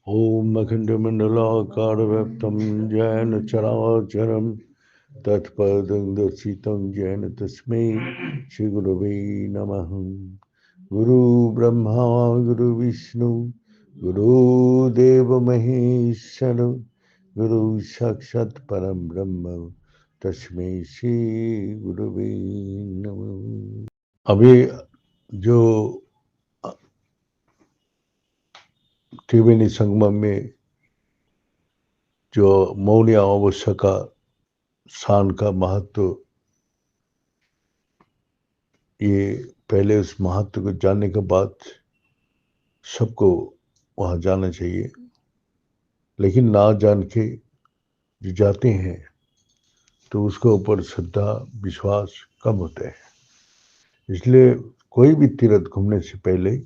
ओम अखंडमंडलाकारव्याप्तं येन चराचरं तत्पदं दर्शितं येन तस्मै श्रीगुरवे नमः। गुरु ब्रह्मा गुरु विष्णु गुरुदेव महेश्वर गुरु साक्षात् परम ब्रह्म तस्मै श्री गुरुवे नमः। अभी जो त्रिवेणी संगमम में जो मौनी अमावस्या का शान का महत्व, ये पहले उस महत्व को जानने के बाद सबको वहाँ जाना चाहिए, लेकिन ना जान के जो जाते हैं तो उसके ऊपर श्रद्धा विश्वास कम होते हैं। इसलिए कोई भी तीर्थ घूमने से पहले,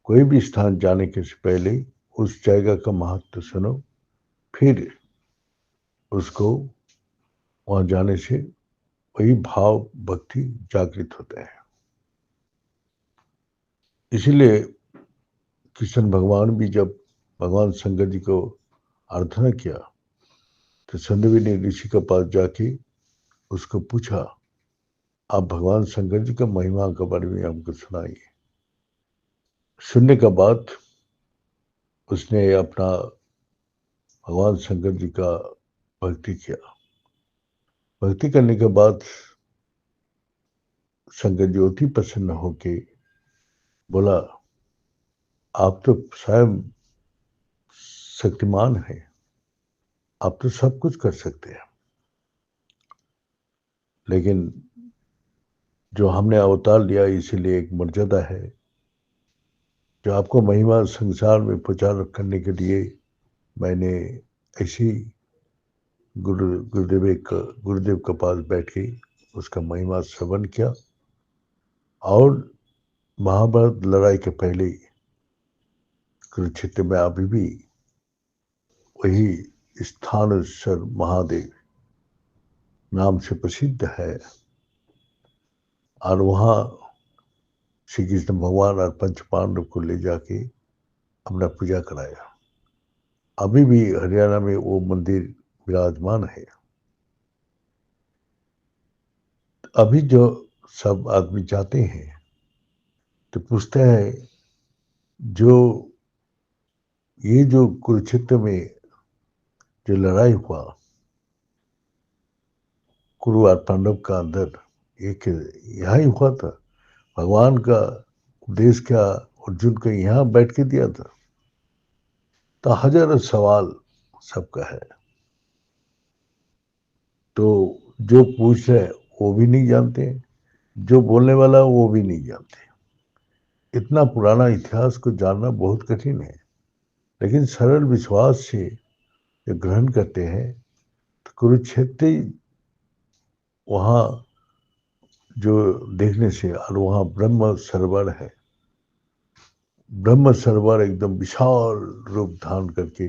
कोई भी स्थान जाने के से पहले उस जगह का महत्व सुनो, फिर उसको वहाँ जाने से वही भाव भक्ति जागृत होता है। इसीलिए कृष्ण भगवान भी जब भगवान शंकर जी को आराधना किया तो संदीप ने ऋषि के पास जाके उसको पूछा, आप भगवान शंकर जी का महिमा के बारे में हमको सुनाइए। सुनने के बाद उसने अपना भगवान शंकर जी का भक्ति किया। भक्ति करने के बाद शंकर जी अति प्रसन्न होके बोला, आप तो स्वयं शक्तिमान है, आप तो सब कुछ कर सकते हैं, लेकिन जो हमने अवतार लिया इसीलिए एक मर्यादा है, जो आपको महिमा संसार में प्रचार करने के लिए मैंने ऐसी गुरुदेव के पास बैठ के उसका महिमा श्रवण किया। और महाभारत लड़ाई के पहले कुरुक्षेत्र में अभी भी वही स्थानेश्वर महादेव नाम से प्रसिद्ध है, और वहाँ श्री कृष्ण भगवान और पंच पांडव को ले जाके अपना पूजा कराया। अभी भी हरियाणा में वो मंदिर विराजमान है। अभी जो सब आदमी जाते हैं तो पूछते हैं, जो ये जो कुरुक्षेत्र में जो लड़ाई हुआ कुरु और पांडव का अंदर, एक यहाँ ही हुआ था, भगवान का उपदेश क्या अर्जुन को यहाँ बैठ के दिया था? तो हजारों सवाल सबका है। तो जो पूछ रहे वो भी नहीं जानते, जो बोलने वाला वो भी नहीं जानते। इतना पुराना इतिहास को जानना बहुत कठिन है, लेकिन सरल विश्वास से जो ग्रहण करते हैं तो कुरुक्षेत्र वहाँ जो देखने से, और वहाँ ब्रह्म सरोवर है, ब्रह्म सरोवर एकदम विशाल रूप धारण करके,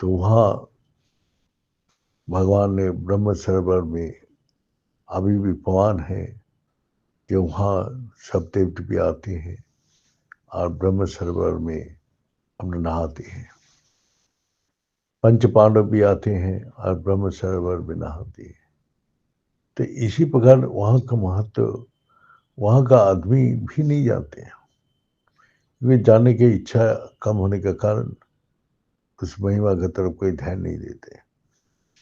तो वहाँ भगवान ने ब्रह्म सरोवर में अभी भी प्रमाण है कि वहाँ सब देवता भी आते हैं और ब्रह्म सरोवर में अपने नहाते हैं। पंच पांडव भी आते हैं और ब्रह्म सरोवर में नहाते हैं। तो इसी प्रकार वहाँ का महत्व वहाँ का आदमी भी नहीं जानते हैं। वे जानने की इच्छा कम होने के कारण उस महिमा की तरफ कोई ध्यान नहीं देते।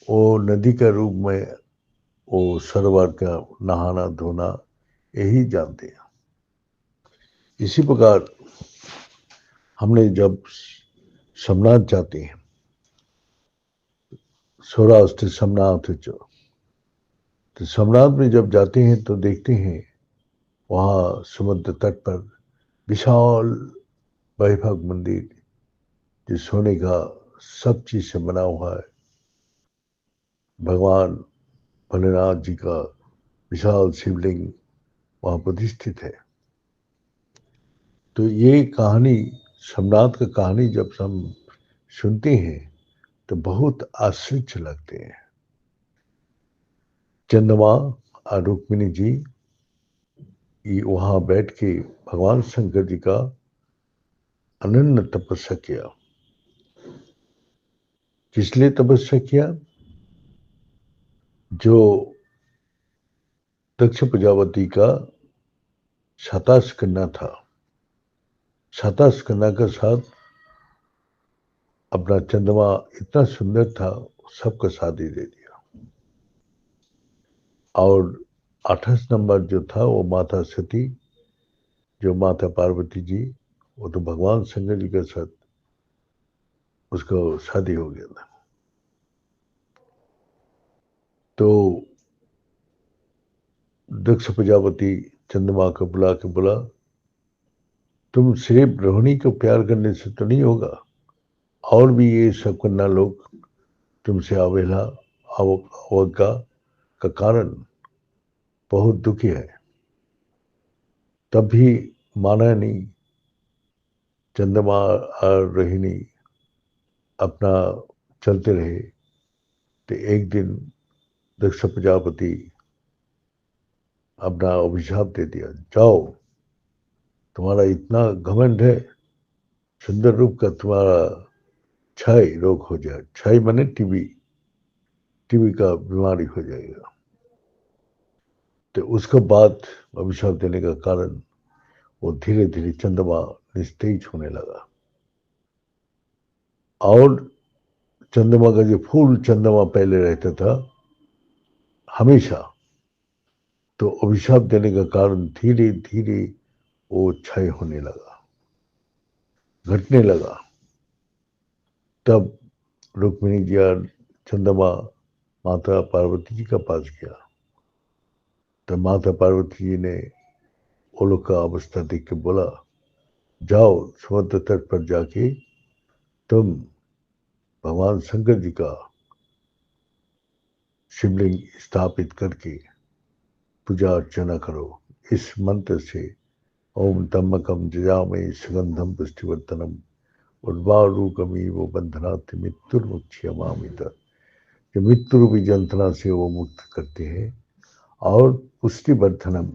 वो नदी के रूप में वो सरोवर का नहाना धोना यही जानते हैं। इसी प्रकार हमने जब सोमनाथ जाते हैं, सौराष्ट्र सोमनाथ, तो सोमनाथ में जब जाते हैं तो देखते हैं वहाँ समुद्र तट पर विशाल वैभव मंदिर, जो सोने का सब चीज से बना हुआ है। भगवान भोलेनाथ जी का विशाल शिवलिंग वहाँ प्रतिष्ठित है। तो ये कहानी, सोमनाथ का कहानी जब हम सुनते हैं तो बहुत आश्चर्य लगते हैं। चंद्रमा और रुक्मिणी जी वहाँ बैठ के भगवान शंकर जी का अनन्य तपस्या किया। किस लिए तपस्या किया? जो दक्ष प्रजापति का शताश कन्या था, शताश कन्या के साथ अपना चंद्रमा इतना सुंदर था, सबको शादी दे दिया। और 28 नंबर जो था वो माता सती, जो माता पार्वती जी, वो तो भगवान शंकर जी के साथ उसको शादी हो गया था। तो दक्ष प्रजापति चंद्रमा को बुला के बोला, तुम सिर्फ रोहिणी को प्यार करने से तो नहीं होगा, और भी ये सब कन्या लोग तुमसे अवहेला अवज्ञा का कारण बहुत दुखी है। तब भी माना नहीं। चंद्रमा और रोहिणी अपना चलते रहे। तो एक दिन दक्ष प्रजापति अपना अभिशाप दे दिया, जाओ, तुम्हारा इतना घमंड है, सुंदर रूप का तुम्हारा क्षय रोग हो जाए। क्षय माने टीबी, टीबी का बीमारी हो जाएगा। तो उसके बाद अभिशाप देने का कारण वो धीरे धीरे चंद्रमा निस्तेज होने लगा। और चंद्रमा का जो फूल चंद्रमा पहले रहता था हमेशा, तो अभिशाप देने का कारण धीरे धीरे वो क्षय होने लगा, घटने लगा। तब रुक्मिणी जी और चंद्रमा माता पार्वती जी का पास गया। तो माता पार्वती जी ने वो लोग का अवस्था देख के बोला, जाओ समुद्र तट पर जाके तुम भगवान शंकर जी का शिवलिंग स्थापित करके पूजा अर्चना करो। इस मंत्र से ओम तम्बकम जजामहे सुगंधम पुष्टिवर्धनम उर्वारुकमीव बंधनात् मृत्युर्मुक्षयमामि। जो मृत्यु रूपी यंत्रणा से वो मुक्त करते हैं और पुष्टिवर्धनम,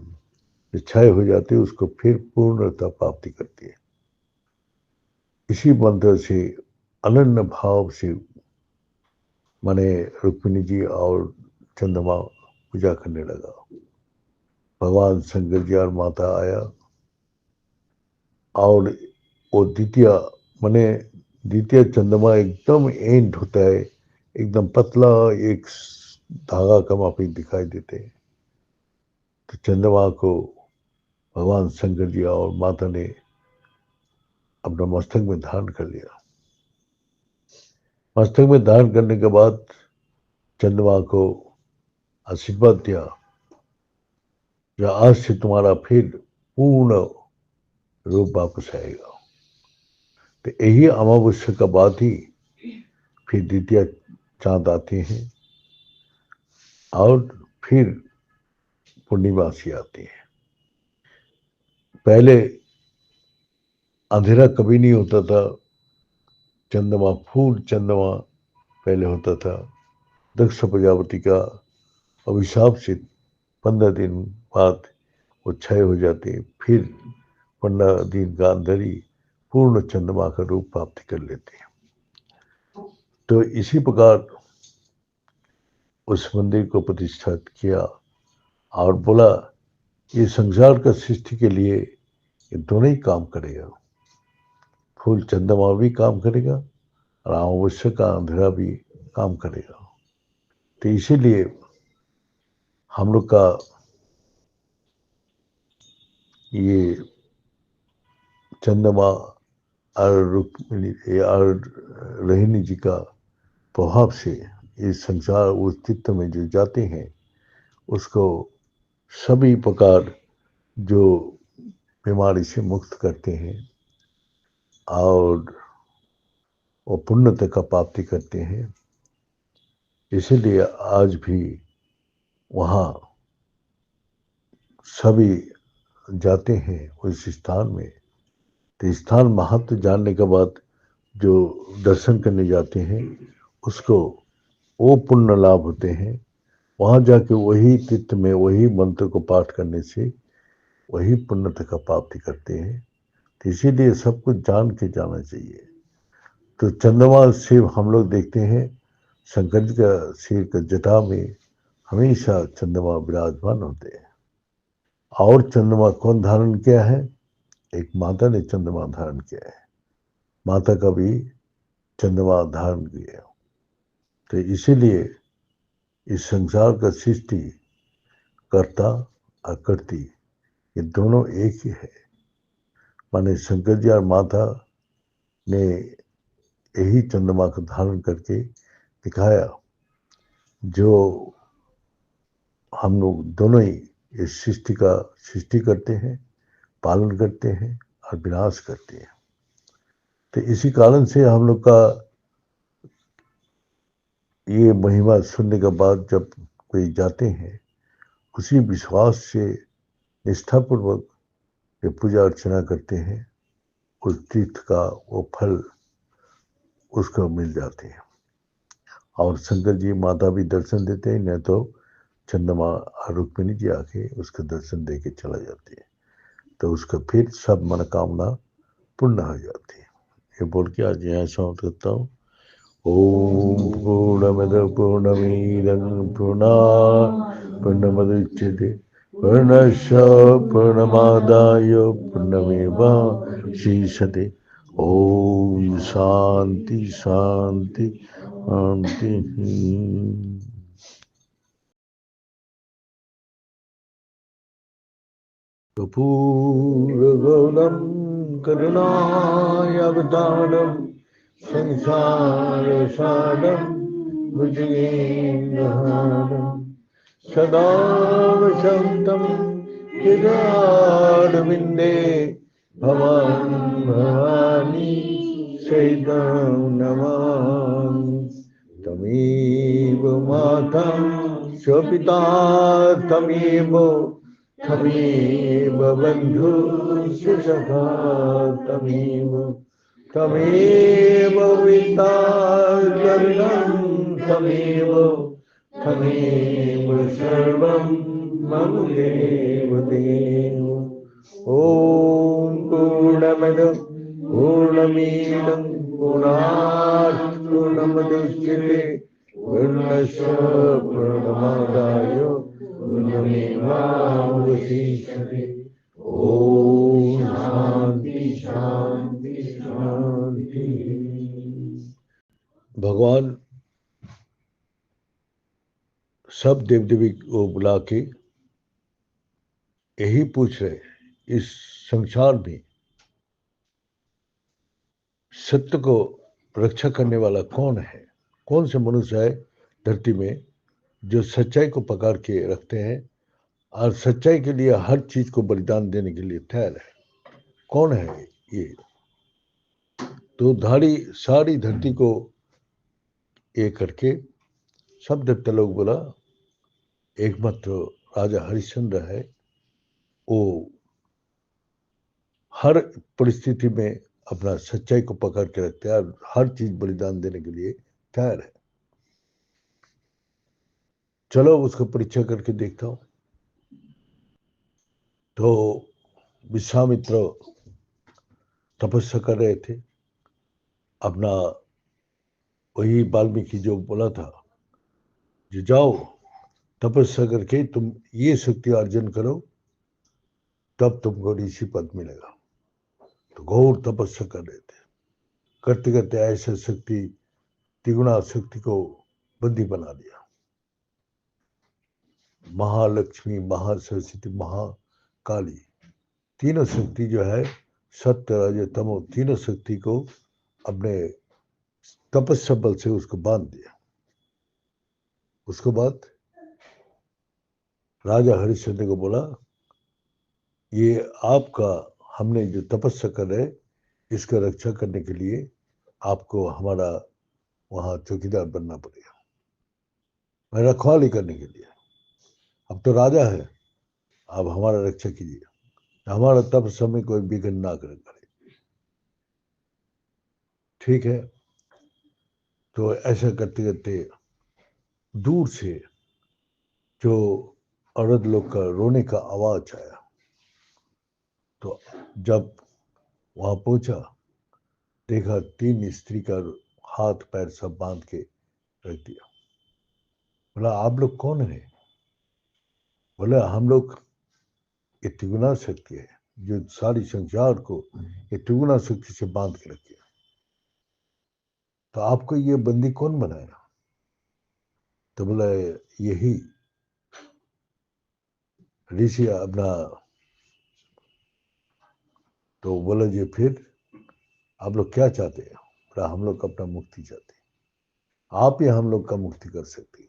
जो क्षय हो जाते हैं उसको फिर पूर्णता प्राप्ति करती है। इसी मंत्र से अनन्य भाव से माने रुक्मिणी जी और चंद्रमा पूजा करने लगा। भगवान शंकर जी और माता आया, और वो द्वितीय माने द्वितीय चंद्रमा एकदम एंड होता है, एकदम पतला एक धागा का माफिक दिखाई देते हैं। तो चंद्रमा को भगवान शंकर जी और माता ने अपना मस्तक में धारण कर लिया। मस्तक में धारण करने के बाद चंद्रमा को आशीर्वाद दिया, जो आज से तुम्हारा फिर पूर्ण रूप वापस आएगा। तो यही अमावस्या का बाद ही फिर द्वितीय चांद आते हैं और फिर पूर्णिमासी आती है। पहले अंधेरा कभी नहीं होता था, चंद्रमा फूल चंद्रमा पहले होता था। दक्ष प्रजापति का अभिशाप से 15 दिन बाद वो क्षय हो जाते, फिर 15 दिन का अंदर ही पूर्ण चंद्रमा का रूप प्राप्त कर लेते हैं। तो इसी प्रकार उस मंदिर को प्रतिष्ठित किया और बोला, ये संसार का सृष्टि के लिए ये दोनों ही काम करेगा। फूल चंद्रमा भी काम करेगा और अमावस्या का अंधेरा भी काम करेगा। तो इसीलिए हम लोग का ये चंद्रमा और रोहिणी जी का प्रभाव से इस संसार अस्तित्व में जो जाते हैं उसको सभी प्रकार जो बीमारी से मुक्त करते हैं और वो पुण्यता का प्राप्ति करते हैं। इसीलिए आज भी वहाँ सभी जाते हैं उस स्थान में। तो स्थान महत्व जानने के बाद जो दर्शन करने जाते हैं उसको वो पुण्य लाभ होते हैं। वहाँ जाके वही चित्त में वही मंत्र को पाठ करने से वही पुण्यता का प्राप्ति करते हैं। इसीलिए सब कुछ जान के जाना चाहिए। तो चंद्रमा शिव हम लोग देखते हैं, शंकर जी का सिर का जटा में हमेशा चंद्रमा विराजमान होते हैं। और चंद्रमा कौन धारण किया है? एक माता ने चंद्रमा धारण किया है, माता का भी चंद्रमा धारण किया। तो इसीलिए इस संसार का सृष्टि करता और करती ये दोनों एक ही है। माने शंकर जी और माता ने यही चंद्रमा को धारण करके दिखाया, जो हम लोग दोनों ही इस सृष्टि का सृष्टि करते हैं, पालन करते हैं और विनाश करते हैं। तो इसी कारण से हम लोग का ये महिमा सुनने के बाद जब कोई जाते हैं, उसी विश्वास से निष्ठापूर्वक ये पूजा अर्चना करते हैं, उस तीर्थ का वो फल उसको मिल जाते हैं। और शंकर जी माता भी दर्शन देते हैं, नहीं तो चंद्रमा और रुक्मिणी जी आके उसका दर्शन दे के चला जाते हैं, तो उसका फिर सब मनोकामना पूर्ण हो जाती है। ये बोल के आज यहाँ समाप्त करता हूँ। ओम पूर्णमद पूर्णमीदं पूर्णात् पूर्णमुदच्यते पूर्णस्य पूर्णमादाय पूर्णमेवावशिष्यते। ओम शांति शांति शांति। कर्पूरगौरं करुणावतारं संसारसारं भुजगेन्द्रहारं सदा वसन्तं हृदयारविन्दे भवान् भवानी सहितं नमामि। तमेव माता च पिता तमेव तमेव बन्धुश्च सखा तमेव तमेव विद्याधरणं तमेव तमेव सर्वं मम देव देव। ॐ पूर्णमद पूर्णमिदं पूर्णात् पूर्णमुदच्यते पूर्णस्य पूर्णमादाय पूर्णमेवावशिष्यते। ओम शांति शांति शांति। भगवान सब देव देवी को बुला के यही पूछ रहे, इस संसार में सत्य को रक्षा करने वाला कौन है? कौन से मनुष्य है धरती में जो सच्चाई को पकड़ के रखते हैं और सच्चाई के लिए हर चीज को बलिदान देने के लिए तैयार है? कौन है ये? तो सारी धरती को ये करके सब देवता लोग बोला, एकमात्र राजा हरिश्चंद्र है, वो हर परिस्थिति में अपना सच्चाई को पकड़ के रखता है और हर चीज बलिदान देने के लिए तैयार है। चलो उसका परीक्षा करके देखता हूं। तो विश्वामित्र तपस्या कर रहे थे, अपना वही वाल्मीकि जो बोला था, जो जाओ तपस्या करके तुम ये शक्ति अर्जन करो, तब तुमको ऋषि पद मिलेगा। तो घोर तपस्या कर रहे थे, करते करते ऐसा शक्ति, तिगुना शक्ति को बंदी बना दिया। महालक्ष्मी, महासरस्वती, महाकाली, तीनों शक्ति जो है, सत्य रज तमो, तीनों शक्ति को अपने तपस्या बल से उसको बांध दिया। उसके बाद राजा हरिश्चंद्र को बोला, ये आपका, हमने जो तपस्या कर रहे, इसका रक्षा करने के लिए आपको हमारा वहां चौकीदार बनना पड़ेगा, रखवाली करने के लिए। अब तो राजा है, अब हमारा रक्षा कीजिए, हमारा तप समय कोई विघ्न ना करे। ठीक है। तो ऐसा करते करते दूर से जो औरत लोग का रोने का आवाज आया, तो जब वहां पहुंचा, देखा 3 स्त्री का हाथ पैर सब बांध के रख दिया। बोला आप लोग कौन है? बोला हम लोग ये त्रिगुणा शक्ति है जो सारी संसार को ये त्रिगुणा शक्ति से बांध के रखी है। तो आपको ये बंदी कौन बनाया? तो बोला यही ऋषि अपना। तो बोला जी फिर आप लोग क्या चाहते हैं? बोला हम लोग अपना मुक्ति चाहते हैं, आप ही हम लोग का मुक्ति कर सकती है।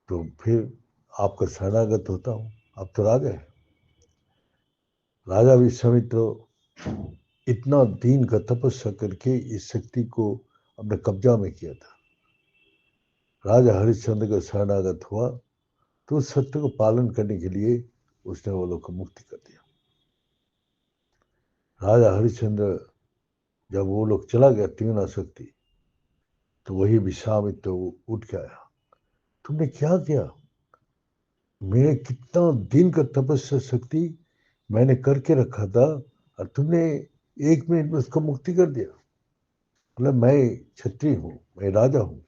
तो फिर आपका शरणागत होता हूँ। आप तो राजा है। राजा विश्वामित्र इतना दिन का तपस्या करके इस शक्ति को अपने कब्जा में किया था। राजा हरिश्चंद्र का शरणागत हुआ तो उस सत्य को पालन करने के लिए उसने वो लोग को मुक्ति कर दिया। राजा हरिश्चंद्र जब वो लोग चला गया त्रिगुणा शक्ति, तो वही विश्वामित्र उठ के आया, तुमने क्या किया? मेरे कितना दिन का तपस्या शक्ति मैंने करके रखा था और तुमने 1 मिनट में उसको मुक्ति कर दिया। मतलब मैं क्षत्रिय हूँ, मैं राजा हूँ,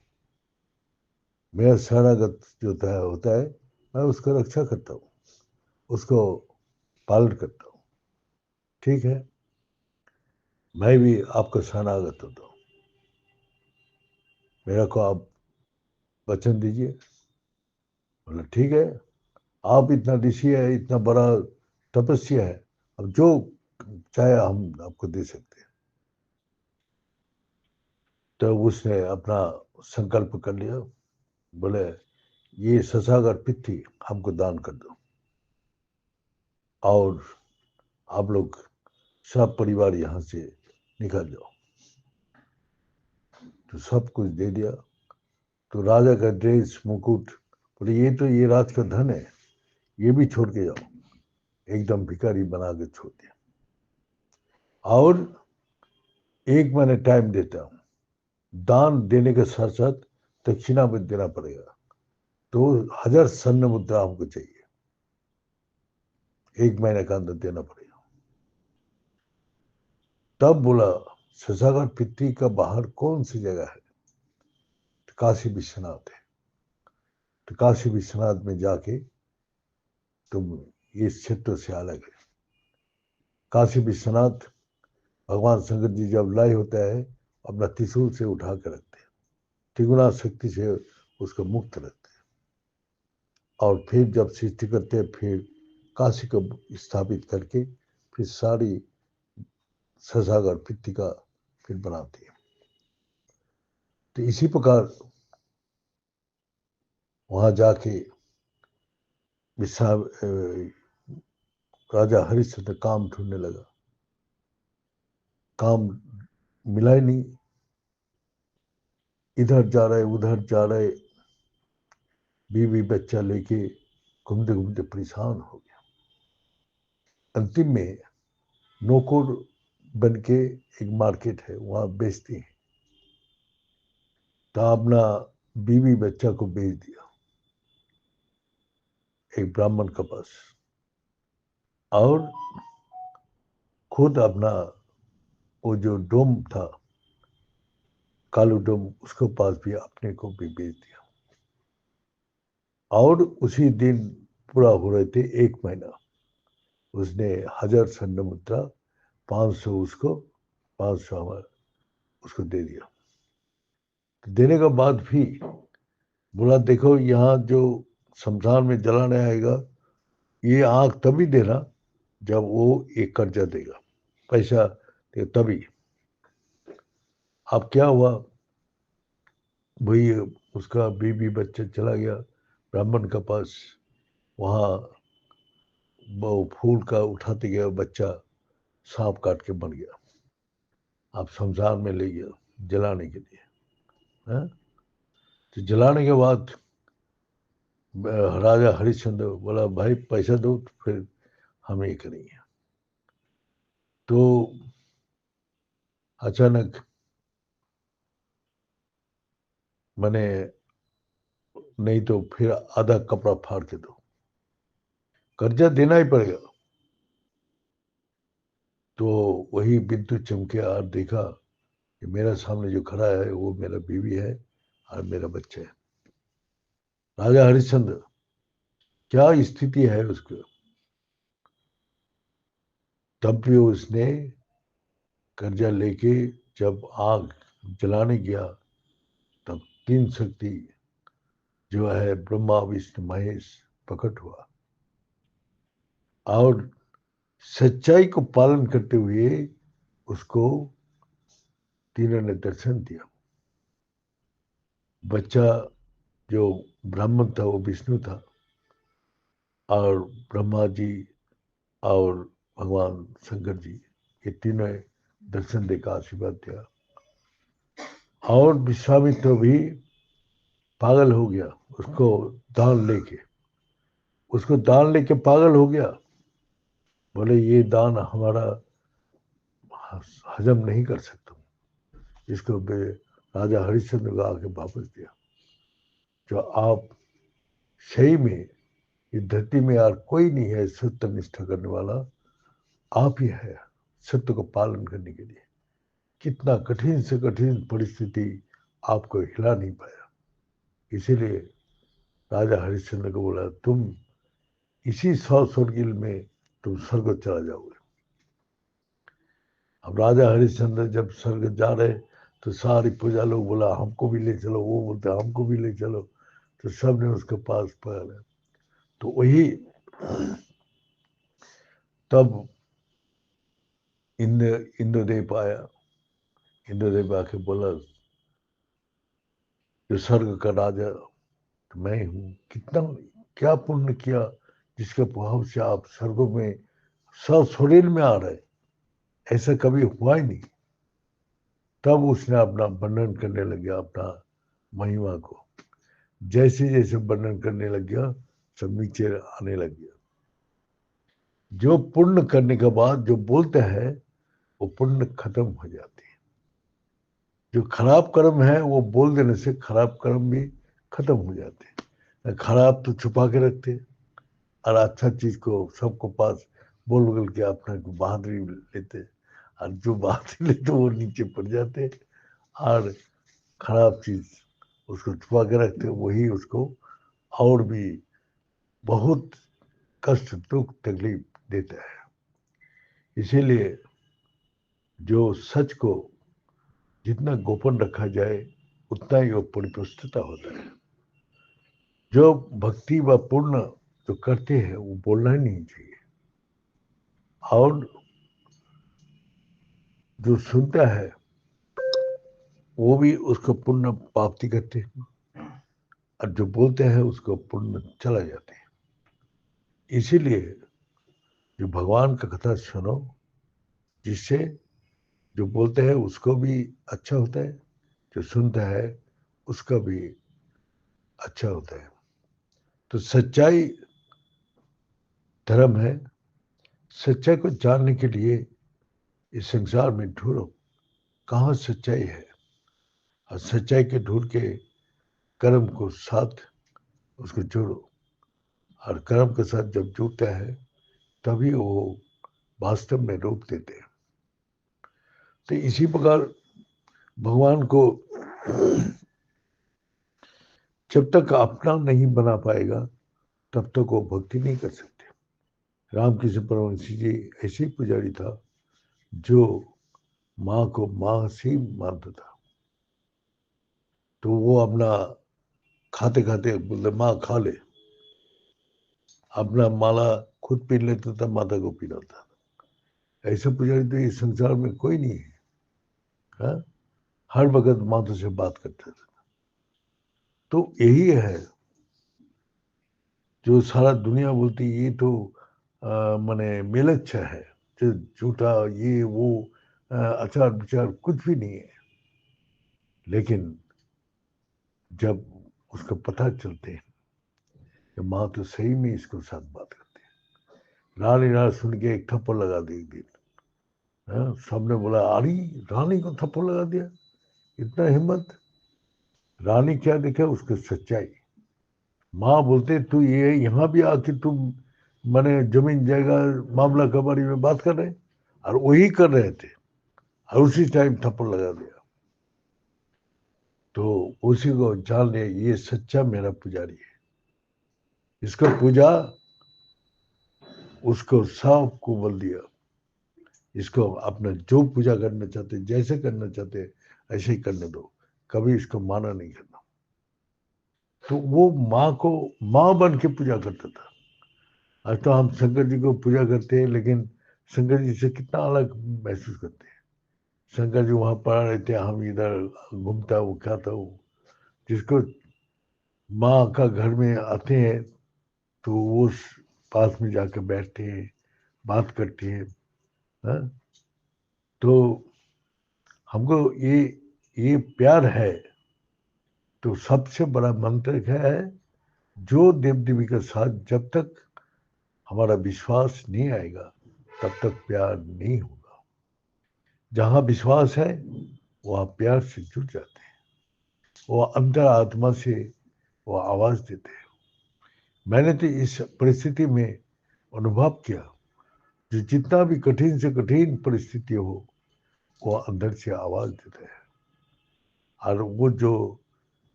मेरा शरणागत जो होता है मैं उसका रक्षा करता हूँ, उसको पालन करता हूँ। ठीक है, मैं भी आपका शरणागत होता हूँ, मेरा को आप वचन दीजिए। बोला ठीक है, आप इतना ऋषि है, इतना बड़ा तपस्या है, अब जो चाहे हम आपको दे सकते हैं। तो उसने अपना संकल्प कर लिया, बोले ये शशागर पित्ती हमको दान कर दो और आप लोग सब परिवार यहाँ से निकल जाओ। तो सब कुछ दे दिया। तो राजा का ड्रेस मुकुट, बोले ये तो ये राज का धन है, ये भी छोड़ के जाओ। एकदम भिखारी बना के छोड़ दिया। और 1 महीने टाइम देता हूँ, दान देने के साथ साथ दक्षिणा भी देना पड़ेगा। तो 1000 स्वर्ण मुद्रा हमको चाहिए, 1 महीने का अंदर देना पड़ेगा। तब बोला शशागर पित्री का बाहर कौन सी जगह है? तो काशी विश्वनाथ है। तो काशी विश्वनाथ में जाके तुम इस क्षेत्र से अलग है। काशी विश्वनाथ भगवान शंकर जी जब लय होता है अपना त्रिशूल से उठा कर रखते हैं, त्रिगुणा शक्ति से उसको मुक्त रखते हैं, और फिर जब सृष्टि करते हैं फिर काशी को स्थापित करके फिर सारी शशागर पित्ती का फिर बनाते हैं। तो इसी प्रकार वहां जाके विश्राम राजा हरिश्चंद्र काम ढूंढने लगा, काम मिला ही नहीं। इधर जा रहे उधर जा रहे, बीवी बच्चा लेके घूमते घूमते परेशान हो गया। अंतिम में नौकर बन के एक मार्केट है वहां बेचती है। तो अपना बीवी बच्चा को बेच दिया एक ब्राह्मण के पास, और खुद अपना वो जो डोम था कालू डोम उसके पास भी अपने को भी बेच दिया। और उसी दिन पूरा हो रहे थे 1 महीना, उसने 1000 स्वर्ण मुद्रा 500 उसको 500 हमारा उसको दे दिया। तो देने के बाद भी बोला देखो यहाँ जो शमशान में जलाने आएगा ये आग तभी देना जब वो एक कर्जा देगा, पैसा दे तभी। अब क्या हुआ भाई, उसका बीबी बच्चा चला गया ब्राह्मण के पास, वहाँ वो फूल का उठाते गया बच्चा सांप काट के मर गया। आप शमशान में ले गया जलाने के लिए। है? तो जलाने के बाद राजा हरिश्चंद्र बोला भाई पैसा दो तो फिर हम ये करेंगे। तो अचानक मैंने, नहीं तो फिर आधा कपड़ा फाड़ के दो, कर्जा देना ही पड़ेगा। तो वही बिंदु चमके और देखा कि मेरा सामने जो खड़ा है वो मेरा बीवी है और मेरा बच्चा है। राजा हरिश्चंद्र, क्या स्थिति है उसकी। तब भी उसने कर्जा लेके जब आग जलाने गया, तब तीन शक्ति जो है ब्रह्मा विष्णु महेश प्रकट हुआ और सच्चाई को पालन करते हुए उसको तीनों ने दर्शन दिया। बच्चा जो ब्राह्मण था वो विष्णु था और ब्रह्मा जी और भगवान शंकर जी, ये तीनों दर्शन देकर आशीर्वाद दिया। और विश्वामित्र भी पागल हो गया, उसको दान लेके पागल हो गया। बोले ये दान हमारा हजम नहीं कर सकता, इसको राजा हरिश्चंद्र को आके वापस दिया। जो आप सही में इस धरती में यार कोई नहीं है सत्य निष्ठा करने वाला, आप ही है सत्य को पालन करने के लिए। कितना कठिन से कठिन परिस्थिति आपको हिला नहीं पाया। इसीलिए राजा हरिश्चंद्र को बोला तुम इसी 100 स्वर्गिल में तुम स्वर्ग चला जाओगे। अब राजा हरिश्चंद्र जब स्वर्ग जा रहे तो सारी प्रजा लोग बोला हमको भी ले चलो, वो बोलते हमको भी ले चलो, तो सब ने उसके पास पकड़ा। तो वही तब इंद्रदेव आया। इंद्रदेव आके बोला जो स्वर्ग का राजा तो मैं हूँ, कितना क्या पुण्य किया जिसके प्रभाव से आप स्वर्गों में सशरीर में आ रहे, ऐसा कभी हुआ ही नहीं। तब उसने अपना वर्णन करने लग गया अपना महिमा को। जैसे जैसे वर्णन करने लग गया सब नीचे आने लग गया। जो पुण्य करने के बाद जो बोलते हैं वो पुण्य खत्म हो जाते हैं। जो खराब कर्म है वो बोल देने से खराब कर्म भी खत्म हो जाते हैं। खराब तो छुपा के रखते हैं और अच्छा चीज को सबको पास बोल बोल के अपना बहादुरी लेते, और जो बहादुरी लेते वो नीचे पड़ जाते, और खराब चीज उसको छुपा के रखते वही उसको और भी बहुत कष्ट दुख तकलीफ देता है। इसीलिए जो सच को जितना गोपन रखा जाए उतना ही वो परिपुष्टता होता है। जो भक्ति व पूर्ण जो करते हैं वो बोलना ही नहीं चाहिए, और जो सुनता है वो भी उसको पुण्य प्राप्ति करते हैं, और जो बोलते हैं उसको पुण्य चला जाते हैं। इसीलिए जो भगवान का कथा सुनो, जिससे जो बोलते हैं उसको भी अच्छा होता है, जो सुनता है उसका भी अच्छा होता है। तो सच्चाई धर्म है। सच्चाई को जानने के लिए इस संसार में ढूंढो कहाँ सच्चाई है, और सच्चाई के ढूंढ के कर्म को साथ उसको जोड़ो, और कर्म के साथ जब जुड़ता है तभी वो वास्तव में रूप देते हैं। तो इसी प्रकार भगवान को जब तक अपना नहीं बना पाएगा तब तक वो भक्ति नहीं कर सकते। रामकृष्ण परमहंस जी ऐसे ही पुजारी था जो माँ को माँ से मानता था। तो वो अपना खाते खाते बोलते माँ खा ले, अपना माला खुद पी लेता था, माता को पिलाता था। ऐसा पुजारी तो इस संसार में कोई नहीं है। हा? हर वक्त माता से बात करता था। तो यही है जो सारा दुनिया बोलती ये तो माने मिलच्छा है, जो झूठा ये वो आचार विचार कुछ भी नहीं है। लेकिन जब उसको पता चलते हैं कि माँ तो सही में इसको साथ बात करते हैं, रानी रात सुन के एक थप्पड़ लगा दी एक दिन। सबने बोला अरे रानी को थप्पड़ लगा दिया, इतना हिम्मत। रानी क्या देखे उसकी सच्चाई। माँ बोलते तू ये यहाँ भी आके तुम मैंने जमीन जाएगा मामला के बारे में बात कर रहे, और वही कर रहे थे और उसी टाइम थप्पड़ लगा दिया। तो उसी को जान लिया ये सच्चा मेरा पुजारी है, इसको पूजा, उसको सब को बोल दिया, इसको अपना जो पूजा करना चाहते, जैसे करना चाहते ऐसे ही करने दो, कभी इसको माना नहीं करना। तो वो माँ को माँ बन के पूजा करता था। आज तो हम शंकर जी को पूजा करते हैं, लेकिन शंकर जी से कितना अलग महसूस करते हैं। शंकर जी वहां पड़ा रहते, हम इधर घूमता, वो क्या था वो, जिसको माँ का घर में आते हैं तो वो पास में जाकर बैठते हैं, बात करते हैं। हाँ? तो हमको ये प्यार है। तो सबसे बड़ा मंत्र क्या है, जो देव देवी के साथ जब तक हमारा विश्वास नहीं आएगा तब तक प्यार नहीं होगा। जहां विश्वास है वहां प्यार से जुड़ जाते हैं, वो अंतर आत्मा से वो आवाज देते हैं। मैंने तो इस परिस्थिति में अनुभव किया, जो जितना भी कठिन से कठिन परिस्थिति हो वो अंदर से आवाज देते हैं, और वो जो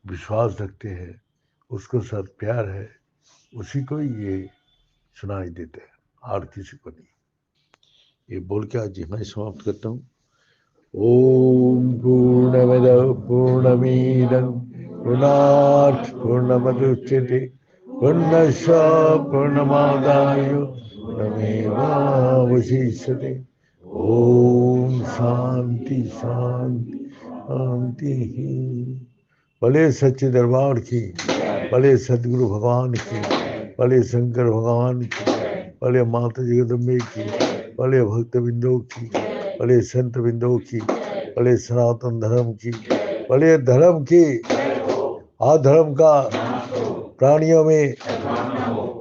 विश्वास रखते हैं, उसको साथ प्यार है, उसी को ये सुनाई देते हैं और किसी को नहीं। ये बोल के आज मैं समाप्त करता हूँ। ओम पूर्णमद पूर्णमीदं पूर्णात् पूर्णमुदच्यते पूर्णस्य पूर्णमादाय पूर्णमेवावशिष्यते। ओम शांति शांति शांति। भले सच्चे दरबार की, भले सदगुरु भगवान की, भले शंकर भगवान की, भले माता जगदम्बे की, भले भक्त बिंदु की, भले संत बिंदु की, भले सनातन धर्म की, भले धर्म की, अधर्म का, प्राणियों में,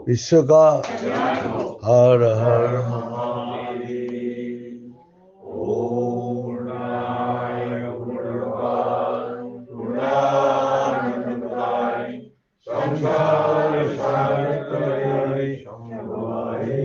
विश्व का। हर हर महादेव। पूर्णाय पूर्णमादाय संसार सागरतले शंभुवे